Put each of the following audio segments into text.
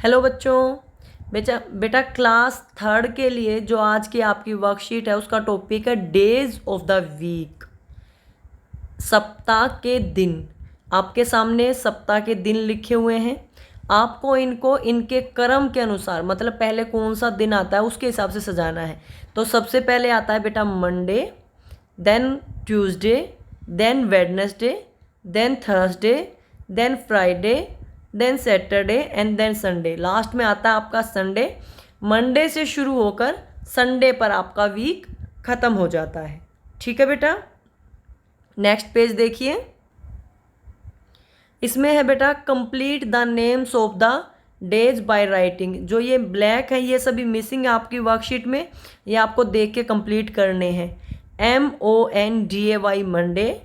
Hello बच्चों। बेटा बेटा क्लास थर्ड के लिए जो आज की आपकी वर्कशीट है उसका टॉपिक है डेज ऑफ द वीक। सप्ताह के दिन। आपके सामने सप्ताह के दिन लिखे हुए हैं। आपको इनको इनके क्रम के अनुसार मतलब पहले कौन सा दिन आता है उसके हिसाब से सजाना है। तो सबसे पहले आता है बेटा Monday, then Tuesday, then Wednesday, then Thursday, then Friday, then Saturday and then Sunday. Last में आता है आपका संडे। मंडे से शुरू होकर संडे पर आपका वीक ख़त्म हो जाता है। ठीक है बेटा। नेक्स्ट पेज देखिए। इसमें है बेटा complete the names of the days by writing. जो ये ब्लैक है ये सभी मिसिंग है आपकी वर्कशीट में, ये आपको देख के कंप्लीट करने हैं। MONDAY Monday,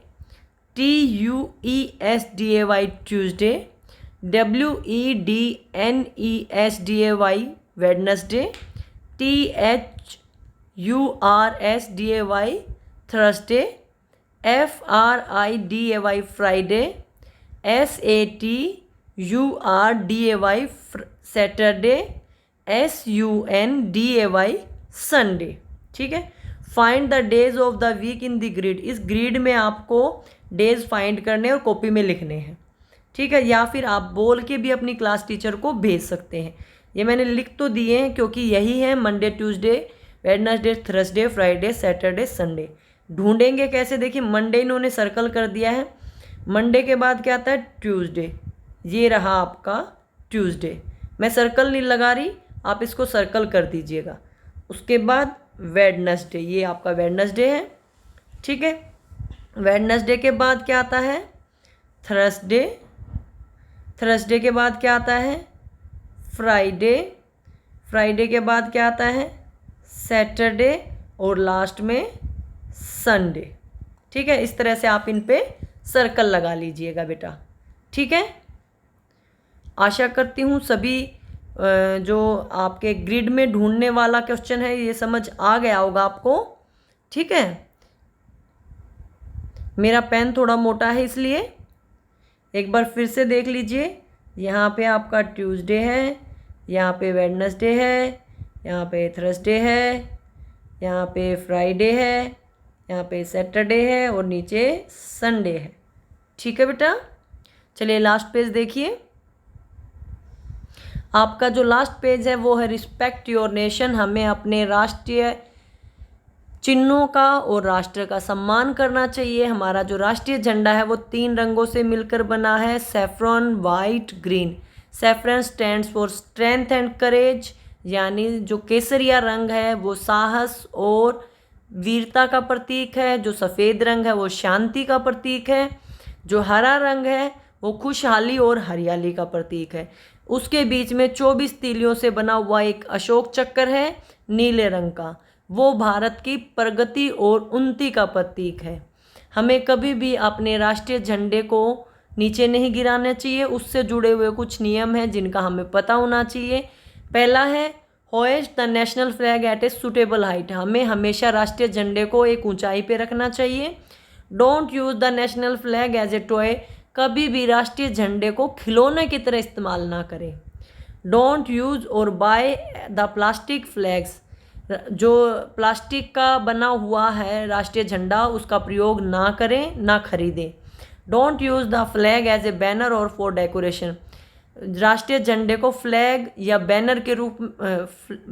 TUESDAY Tuesday, WEDNESDAY Wednesday, THURSDAY Thursday, FRIDAY Friday, SATURDAY Saturday, SUNDAY Sunday. ठीक है। Find the days of the week in the grid. इस ग्रिड में आपको डेज फाइंड करने और कॉपी में लिखने हैं। ठीक है। या फिर आप बोल के भी अपनी क्लास टीचर को भेज सकते हैं। ये मैंने लिख तो दिए हैं क्योंकि यही है Monday, Tuesday, Wednesday, Thursday, Friday, Saturday, Sunday. ढूंढेंगे कैसे? देखिए मंडे इन्होंने सर्कल कर दिया है। मंडे के बाद क्या आता है? ट्यूसडे। ये रहा आपका ट्यूसडे। मैं सर्कल नहीं लगा रही, आप इसको सर्कल कर दीजिएगा। उसके बाद वेडनेसडे, ये आपका वेडनेसडे है। ठीक है। वेडनेसडे के बाद क्या आता है? थर्सडे। थर्सडे के बाद क्या आता है? फ्राइडे। फ्राइडे के बाद क्या आता है? सैटरडे। और लास्ट में संडे। ठीक है। इस तरह से आप इन पे सर्कल लगा लीजिएगा बेटा। ठीक है। आशा करती हूँ सभी जो आपके ग्रिड में ढूंढने वाला क्वेश्चन है ये समझ आ गया होगा आपको। ठीक है। मेरा पेन थोड़ा मोटा है इसलिए एक बार फिर से देख लीजिए। यहाँ पे आपका ट्यूसडे है, यहाँ पे वेडनेसडे है, यहाँ पे थर्सडे है, यहाँ पे फ्राइडे है, यहाँ पे सैटरडे है और नीचे संडे है। ठीक है बेटा। चलिए लास्ट पेज देखिए। आपका जो लास्ट पेज है वो है रिस्पेक्ट योर नेशन। हमें अपने राष्ट्रीय चिन्हों का और राष्ट्र का सम्मान करना चाहिए। हमारा जो राष्ट्रीय झंडा है वो 3 रंगों से मिलकर बना है, saffron, white, green. Saffron stands for strength and courage, यानी जो केसरिया रंग है वो साहस और वीरता का प्रतीक है। जो सफ़ेद रंग है वो शांति का प्रतीक है। जो हरा रंग है वो खुशहाली और हरियाली का प्रतीक है। उसके बीच में 24 तीलियों से बना हुआ एक अशोक चक्र है नीले रंग का, वो भारत की प्रगति और उन्नति का प्रतीक है। हमें कभी भी अपने राष्ट्रीय झंडे को नीचे नहीं गिराना चाहिए। उससे जुड़े हुए कुछ नियम हैं जिनका हमें पता होना चाहिए। पहला है hoist the national flag at a suitable height. हमें हमेशा राष्ट्रीय झंडे को एक ऊंचाई पे रखना चाहिए। Don't use the national flag as a toy. कभी भी राष्ट्रीय झंडे को खिलौने की तरह इस्तेमाल ना करें। डोंट यूज़ और बाय द प्लास्टिक फ्लैग्स। जो प्लास्टिक का बना हुआ है राष्ट्रीय झंडा उसका प्रयोग ना करें, ना खरीदें। Don't use the flag as a banner और फॉर डेकोरेशन। राष्ट्रीय झंडे को फ्लैग या बैनर के रूप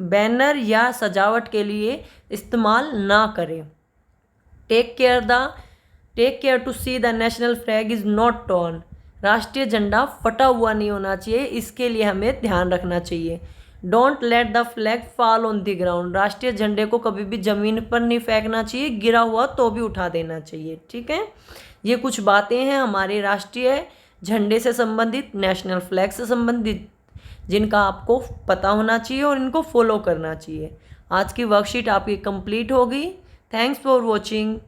बैनर या सजावट के लिए इस्तेमाल ना करें। Take care to see the national flag is not torn. राष्ट्रीय झंडा फटा हुआ नहीं होना चाहिए, इसके लिए हमें ध्यान रखना चाहिए। Don't let the flag fall on the ground. राष्ट्रीय झंडे को कभी भी ज़मीन पर नहीं फेंकना चाहिए, गिरा हुआ तो भी उठा देना चाहिए। ठीक है। ये कुछ बातें हैं हमारे राष्ट्रीय झंडे से संबंधित, नेशनल फ्लैग से संबंधित, जिनका आपको पता होना चाहिए और इनको फॉलो करना चाहिए। आज की वर्कशीट आपकी कंप्लीट होगी। Thanks for watching.